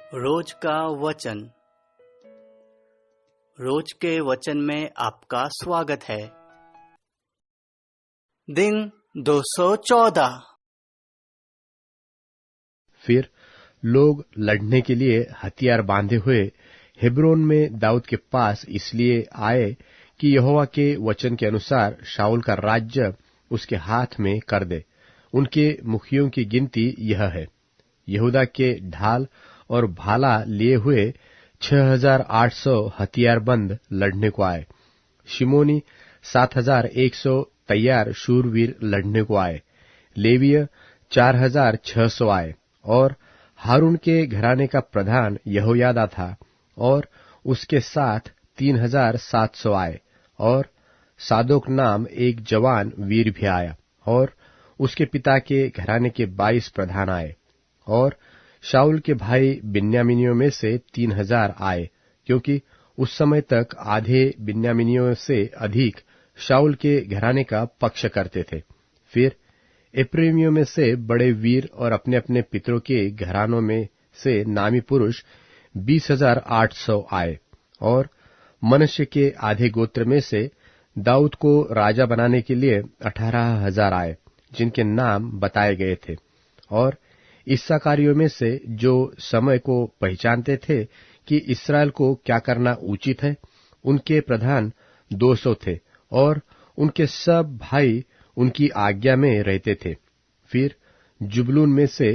रोज का वचन। रोज के वचन में आपका स्वागत है। दिन 214। फिर लोग लड़ने के लिए हथियार बांधे हुए हेब्रोन में दाऊद के पास इसलिए आए कि यहोवा के वचन के अनुसार शाऊल का राज्य उसके हाथ में कर दे। उनके मुखियों की गिनती यह है: यहूदा के ढाल और भाला लिए हुए 6,800 हथियारबंद लड़ने को आए। शिमोनी 7,100 तैयार शूरवीर लड़ने को आए। लेवीय 4,600 आए और हारून के घराने का प्रधान यहोयादा था और उसके साथ 3,700 आए। और सादोक नाम एक जवान वीर भी आया और उसके पिता के घराने के 22 प्रधान आए। और शाऊल के भाई बिन्यामीनियों में से 3,000 आए, क्योंकि उस समय तक आधे बिन्यामीनियों से अधिक शाऊल के घराने का पक्ष करते थे। फिर एप्रैमियों में से बड़े वीर और अपने अपने पितरों के घरानों में से नामी पुरुष 20,800 आए। और मनुष्य के आधे गोत्र में से दाऊद को राजा बनाने के लिए 18,000 आए, जिनके नाम बताए गए थे। और इस्साकारियों में से जो समय को पहचानते थे कि इस्राएल को क्या करना उचित है, उनके प्रधान 200 थे और उनके सब भाई उनकी आज्ञा में रहते थे। फिर जुबलून में से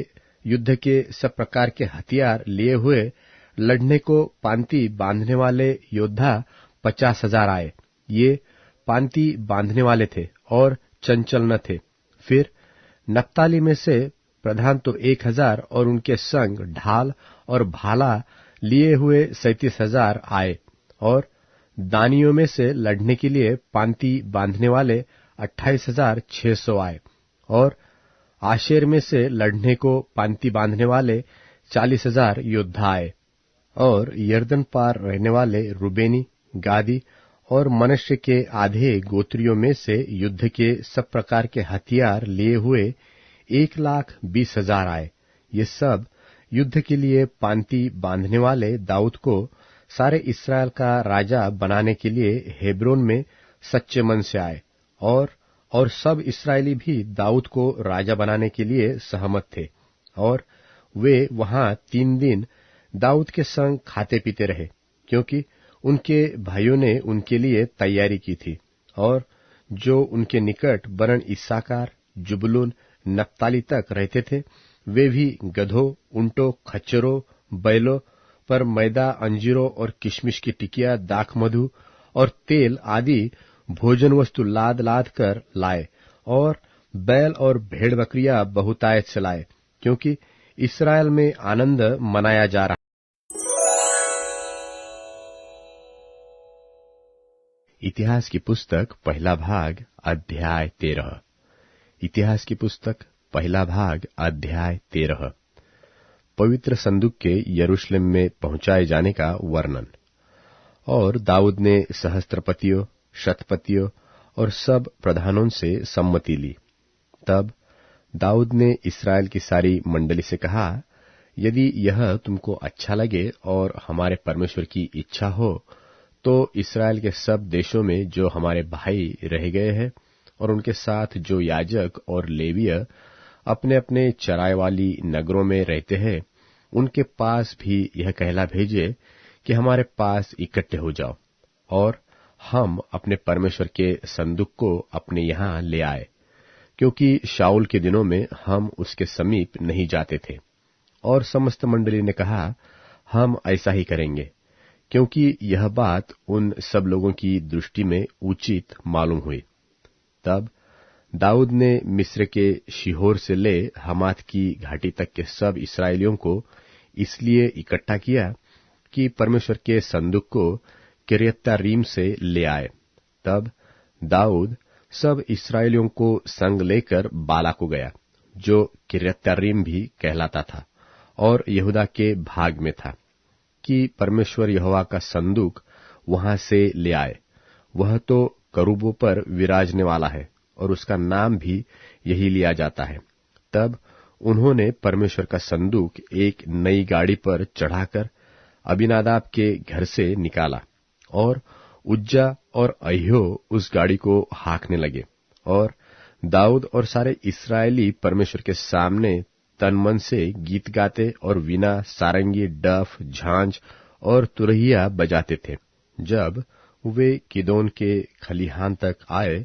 युद्ध के सब प्रकार के हथियार लिए हुए लड़ने को पांति बांधने वाले योद्धा 50,000 आए। ये पांति बांधने वाले थे और चंचल न थे। फिर नप्ताली में से प्रधान तो 1,000 और उनके संग ढाल और भाला लिए हुए 37,000 आए। और दानियों में से लड़ने के लिए पांति बांधने वाले 28,600 आए। और आशेर में से लड़ने को पांति बांधने वाले 40,000 योद्धा आए। और यरदन पार रहने वाले रूबेनी, गादी और मनश्शे के आधे गोत्रियों में से युद्ध के सब प्रकार के हथियार लिए हुए 1,20,000 आए। ये सब युद्ध के लिए पांति बांधने वाले दाऊद को सारे इस्राएल का राजा बनाने के लिए हेब्रोन में सच्चे मन से आए। और सब इस्राएली भी दाऊद को राजा बनाने के लिए सहमत थे। और वे वहां 3 दिन दाऊद के संग खाते पीते रहे, क्योंकि उनके भाइयों ने उनके लिए तैयारी की थी। और जो उनके निकट वरन इस्साकार, जुबलून, नप्ताली तक रहते थे, वे भी गधों, ऊंटों, खच्चरों, बैलों पर मैदा, अंजीरों और किशमिश की टिकिया, दाख मधु और तेल आदि भोजन वस्तु लाद लाद कर लाए। और बैल और भेड़ बकरियां बहुतायत से लाए, क्योंकि इस्राएल में आनंद मनाया जा रहा। इतिहास की पुस्तक पहला भाग अध्याय 13। इतिहास की पुस्तक पहला भाग अध्याय 13। पवित्र संदूक के यरूशलेम में पहुंचाए जाने का वर्णन। और दाऊद ने सहस्त्रपतियों, शतपतियों और सब प्रधानों से सम्मति ली। तब दाऊद ने इस्राएल की सारी मंडली से कहा, यदि यह तुमको अच्छा लगे और हमारे परमेश्वर की इच्छा हो, तो इस्राएल के सब देशों में जो हमारे भाई रह गए हैं और उनके साथ जो याजक और लेवीय अपने अपने चराई वाली नगरों में रहते हैं, उनके पास भी यह कहला भेजे कि हमारे पास इकट्ठे हो जाओ और हम अपने परमेश्वर के संदूक को अपने यहां ले आए, क्योंकि शाऊल के दिनों में हम उसके समीप नहीं जाते थे। और समस्त मंडली ने कहा, हम ऐसा ही करेंगे, क्योंकि यह बात उन सब लोगों की दृष्टि में उचित मालूम हुई। तब दाऊद ने मिस्र के शिहोर से ले हमात की घाटी तक के सब इस्राएलियों को इसलिए इकट्ठा किया कि परमेश्वर के संदूक को किर्यत्यारीम से ले आए। तब दाऊद सब इस्राएलियों को संग लेकर बाला को गया, जो किर्यत्यारीम भी कहलाता था और यहूदा के भाग में था, कि परमेश्वर यहोवा का संदूक वहां से ले आए। वह तो करूबों पर विराजने वाला है और उसका नाम भी यही लिया जाता है। तब उन्होंने परमेश्वर का संदूक एक नई गाड़ी पर चढ़ाकर अबीनादाब के घर से निकाला और उज्जा और अह्यो उस गाड़ी को हाँकने लगे। और दाऊद और सारे इस्राएली परमेश्वर के सामने तन मन से गीत गाते और वीणा, सारंगी, डफ, झांझ और तुरहिया बजाते थे। जब वे किदोन के खलिहान तक आए,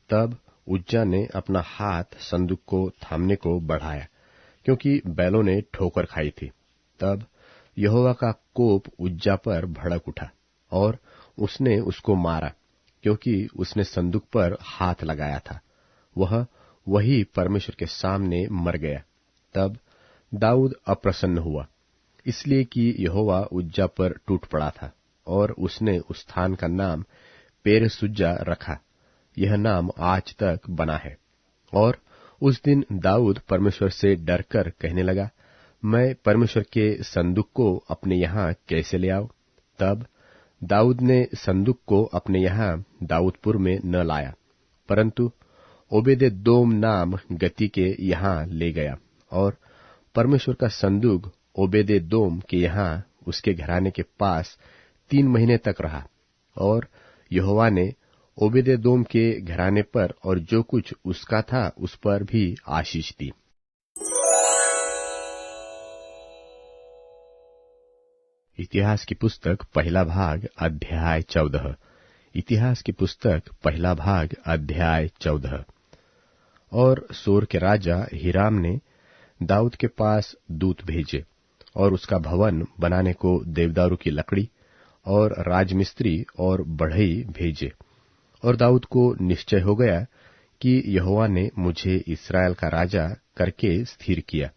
तब उज्जा ने अपना हाथ संदूक को थामने को बढ़ाया, क्योंकि बैलों ने ठोकर खाई थी। तब यहोवा का कोप उज्जा पर भड़क उठा और उसने उसको मारा, क्योंकि उसने संदूक पर हाथ लगाया था। वह वही परमेश्वर के सामने मर गया। तब दाऊद अप्रसन्न हुआ, इसलिए कि यहोवा उज्जा पर टूट पड़ा था, और उसने उस स्थान का नाम पेरेसुज्जा रखा। यह नाम आज तक बना है। और उस दिन दाऊद परमेश्वर से डरकर कहने लगा, मैं परमेश्वर के संदूक को अपने यहाँ कैसे ले आऊं? तब दाऊद ने संदूक को अपने यहाँ दाऊदपुर में न लाया, परंतु ओबेदेदोम नाम गती के यहाँ ले गया। और परमेश्वर का संदूक ओबेदेदोम के यहाँ उसके घराने के पास 3 महीने तक रहा। और यहोवा ने ओबेदेदोम के घराने पर और जो कुछ उसका था उस पर भी आशीष दी। इतिहास की पुस्तक पहला भाग अध्याय 14। इतिहास की पुस्तक पहला भाग अध्याय 14। और सोर के राजा हिराम ने दाऊद के पास दूत भेजे और उसका भवन बनाने को देवदारू की लकड़ी और राजमिस्त्री और बढ़ई भेजे। और दाऊद को निश्चय हो गया कि यहोवा ने मुझे इस्राएल का राजा करके स्थिर किया,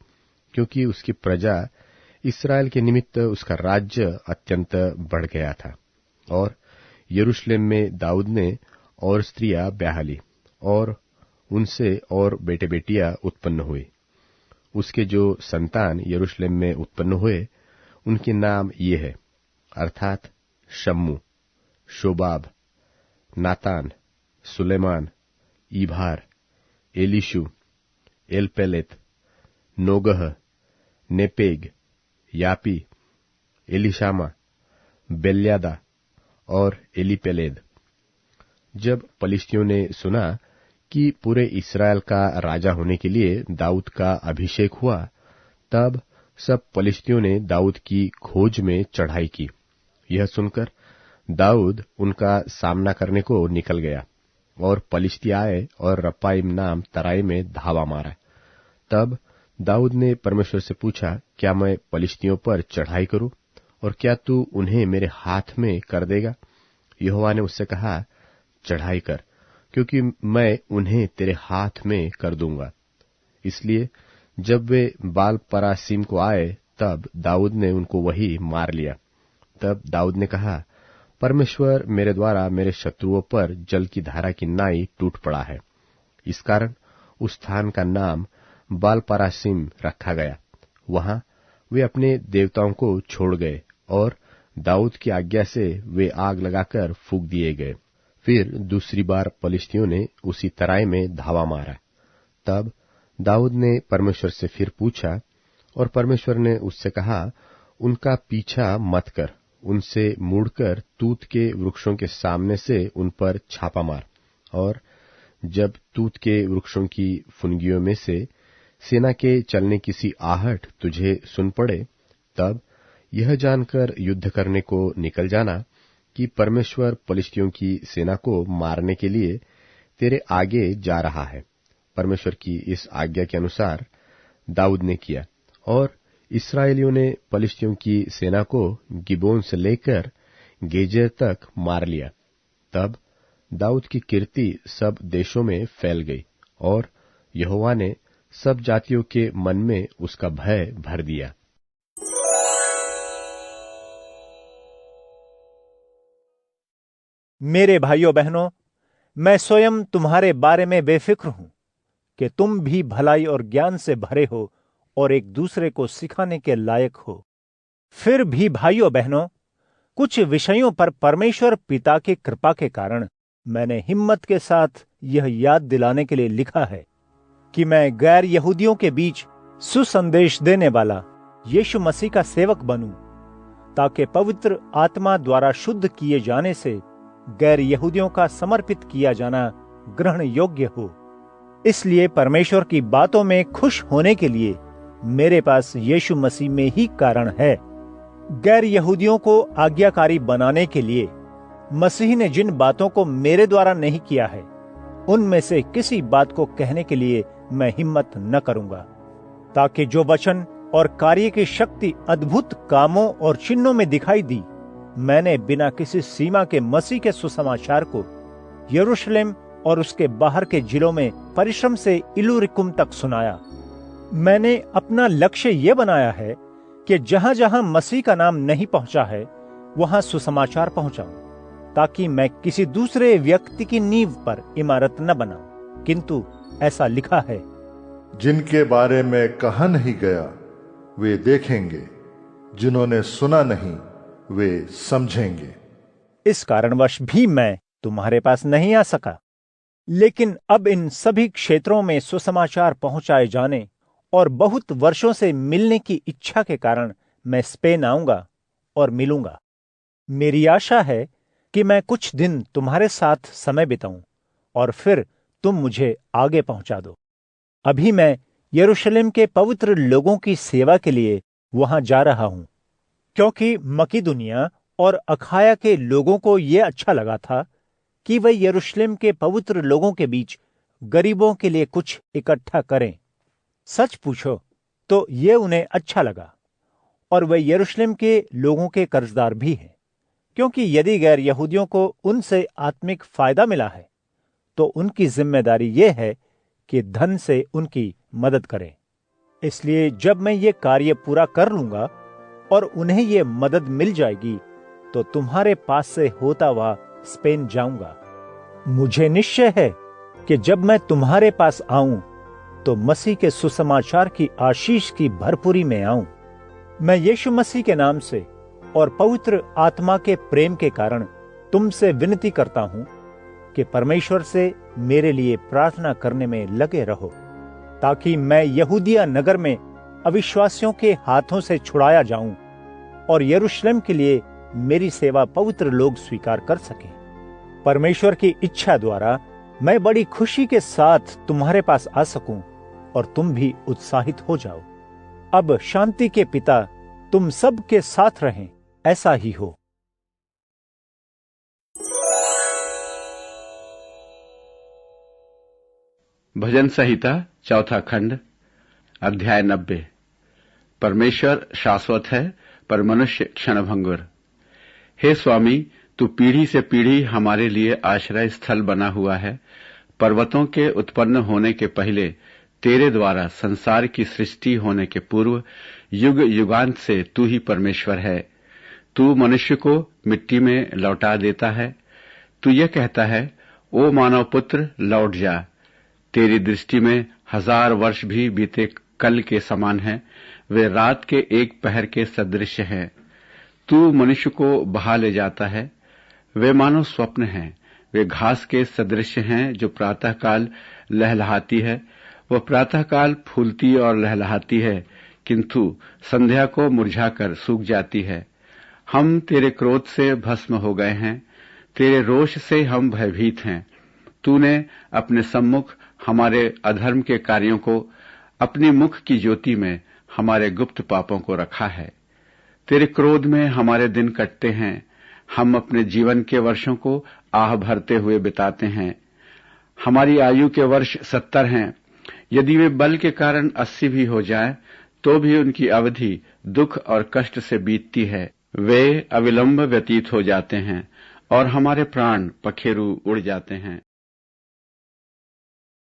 क्योंकि उसकी प्रजा इस्राएल के निमित्त उसका राज्य अत्यंत बढ़ गया था। और यरूशलेम में दाऊद ने और स्त्रियां ब्याह ली, और उनसे और बेटे बेटियां उत्पन्न हुए। उसके जो संतान यरूशलेम में उत्पन्न हुए, उनके नाम ये है, अर्थात शम्मू, शोबाब, नातान, सुलेमान, ईभार, एलीशु, एलपेलेत, नोगह, नेपेग, यापी, एलिशामा, बेल्यादा और एलीपेलेद। जब पलिश्तियों ने सुना कि पूरे इस्राएल का राजा होने के लिए दाऊद का अभिषेक हुआ, तब सब पलिश्तियों ने दाऊद की खोज में चढ़ाई की। यह सुनकर दाऊद उनका सामना करने को निकल गया, और पलिश्ती आए और रपाइम नाम तराई में धावा मारा। तब दाऊद ने परमेश्वर से पूछा, क्या मैं पलिश्तियों पर चढ़ाई करूं, और क्या तू उन्हें मेरे हाथ में कर देगा? यहोवा ने उससे कहा, चढ़ाई कर, क्योंकि मैं उन्हें तेरे हाथ में कर दूंगा। इसलिए जब वे बाल परासीम को आए, तब दाऊद ने उनको वही मार लिया। तब दाऊद ने कहा, परमेश्वर मेरे द्वारा मेरे शत्रुओं पर जल की धारा की नाई टूट पड़ा है। इस कारण उस स्थान का नाम बाल परासीम रखा गया। वहां वे अपने देवताओं को छोड़ गए, और दाऊद की आज्ञा से वे आग लगाकर फूंक दिए गए। फिर दूसरी बार पलिश्तियों ने उसी तराई में धावा मारा। तब दाऊद ने परमेश्वर से फिर पूछा, और परमेश्वर ने उससे कहा, उनका पीछा मत कर, उनसे मुड़कर तूत के वृक्षों के सामने से उन पर छापा मार। और जब तूत के वृक्षों की फुनगियों में से सेना के चलने की सी आहट तुझे सुन पड़े, तब यह जानकर युद्ध करने को निकल जाना कि परमेश्वर पलिश्तियों की सेना को मारने के लिए तेरे आगे जा रहा है। परमेश्वर की इस आज्ञा के अनुसार दाऊद ने किया, और इस्राएलियों ने पलिश्तियों की सेना को गिबोन से लेकर गेजेर तक मार लिया। तब दाऊद की कीर्ति सब देशों में फैल गई, और यहोवा ने सब जातियों के मन में उसका भय भर दिया। मेरे भाइयों बहनों, मैं स्वयं तुम्हारे बारे में बेफिक्र हूं कि तुम भी भलाई और ज्ञान से भरे हो और एक दूसरे को सिखाने के लायक हो। फिर भी भाइयों बहनों, कुछ विषयों पर परमेश्वर पिता की कृपा के कारण मैंने हिम्मत के साथ यह याद दिलाने के लिए लिखा है कि मैं गैर यहूदियों के बीच सुसंदेश देने वाला यीशु मसीह का सेवक बनूं, ताकि पवित्र आत्मा द्वारा शुद्ध किए जाने से गैर यहूदियों का समर्पित किया जाना ग्रहण योग्य हो। इसलिए परमेश्वर की बातों में खुश होने के लिए मेरे पास यीशु मसीह में ही कारण है। गैर यहूदियों को आज्ञाकारी बनाने के लिए मसीह ने जिन बातों को मेरे द्वारा नहीं किया है, उनमें से किसी बात को कहने के लिए मैं हिम्मत न करूंगा, ताकि जो वचन और कार्य की शक्ति अद्भुत कामों और चिन्हों में दिखाई दी, मैंने बिना किसी सीमा के मसीह के सुसमाचार को यरूशलेम और उसके बाहर के जिलों में परिश्रम से इल्लुरिकुम तक सुनाया। मैंने अपना लक्ष्य यह बनाया है कि जहां जहां मसीह का नाम नहीं पहुंचा है, वहां सुसमाचार पहुंचाऊं, ताकि मैं किसी दूसरे व्यक्ति की नींव पर इमारत न बनाऊं। किंतु ऐसा लिखा है, जिनके बारे में कहा नहीं गया वे देखेंगे, जिन्होंने सुना नहीं वे समझेंगे। इस कारणवश भी मैं तुम्हारे पास नहीं आ सका, लेकिन अब इन सभी क्षेत्रों में सुसमाचार पहुंचाए जाने और बहुत वर्षों से मिलने की इच्छा के कारण मैं स्पेन आऊंगा और मिलूंगा। मेरी आशा है कि मैं कुछ दिन तुम्हारे साथ समय बिताऊं और फिर तुम मुझे आगे पहुंचा दो। अभी मैं यरूशलेम के पवित्र लोगों की सेवा के लिए वहां जा रहा हूं, क्योंकि मकीदुनिया और अखाया के लोगों को यह अच्छा लगा था कि वे यरूशलेम के पवित्र लोगों के बीच गरीबों के लिए कुछ इकट्ठा करें। सच पूछो तो ये उन्हें अच्छा लगा, और वे यरूशलेम के लोगों के कर्जदार भी हैं, क्योंकि यदि गैर यहूदियों को उनसे आत्मिक फायदा मिला है, तो उनकी जिम्मेदारी यह है कि धन से उनकी मदद करें। इसलिए जब मैं ये कार्य पूरा कर लूंगा और उन्हें ये मदद मिल जाएगी, तो तुम्हारे पास से होता हुआ स्पेन जाऊंगा। मुझे निश्चय है कि जब मैं तुम्हारे पास आऊं, तो मसीह के सुसमाचार की आशीष की भरपूरी में आऊं। मैं यीशु मसीह के नाम से और पवित्र आत्मा के प्रेम के कारण तुमसे विनती करता हूं कि परमेश्वर से मेरे लिए प्रार्थना करने में लगे रहो, ताकि मैं यहूदिया नगर में अविश्वासियों के हाथों से छुड़ाया जाऊं और यरूशलेम के लिए मेरी सेवा पवित्र लोग स्वीकार कर सकें। परमेश्वर की इच्छा द्वारा मैं बड़ी खुशी के साथ तुम्हारे पास आ सकूं और तुम भी उत्साहित हो जाओ। अब शांति के पिता तुम सब के साथ रहें, ऐसा ही हो। भजन संहिता 4 खंड, अध्याय 90। परमेश्वर शाश्वत है, पर मनुष्य क्षणभंगुर। हे स्वामी, तू पीढ़ी से पीढ़ी हमारे लिए आश्रय स्थल बना हुआ है। पर्वतों के उत्पन्न होने के पहले तेरे द्वारा संसार की सृष्टि होने के पूर्व युग युगांत से तू ही परमेश्वर है। तू मनुष्य को मिट्टी में लौटा देता है। तू ये कहता है, ओ मानव पुत्र, लौट जा। तेरी दृष्टि में 1000 वर्ष भी बीते कल के समान हैं, वे रात के एक पहर के सदृश हैं। तू मनुष्य को बहा ले जाता है, वे मानो स्वप्न हैं। वे घास के सदृश हैं जो प्रातःकाल लहलहाती है। वह प्रातःकाल फूलती और लहलहाती है, किंतु संध्या को मुरझाकर सूख जाती है। हम तेरे क्रोध से भस्म हो गए हैं, तेरे रोष से हम भयभीत हैं। तूने अपने सम्मुख हमारे अधर्म के कार्यों को, अपनी मुख की ज्योति में हमारे गुप्त पापों को रखा है। तेरे क्रोध में हमारे दिन कटते हैं, हम अपने जीवन के वर्षों को आह भरते हुए बिताते हैं। हमारी आयु के वर्ष 70 हैं। यदि वे बल के कारण 80 भी हो जाएं, तो भी उनकी अवधि दुख और कष्ट से बीतती है। वे अविलंब व्यतीत हो जाते हैं और हमारे प्राण पखेरु उड़ जाते हैं।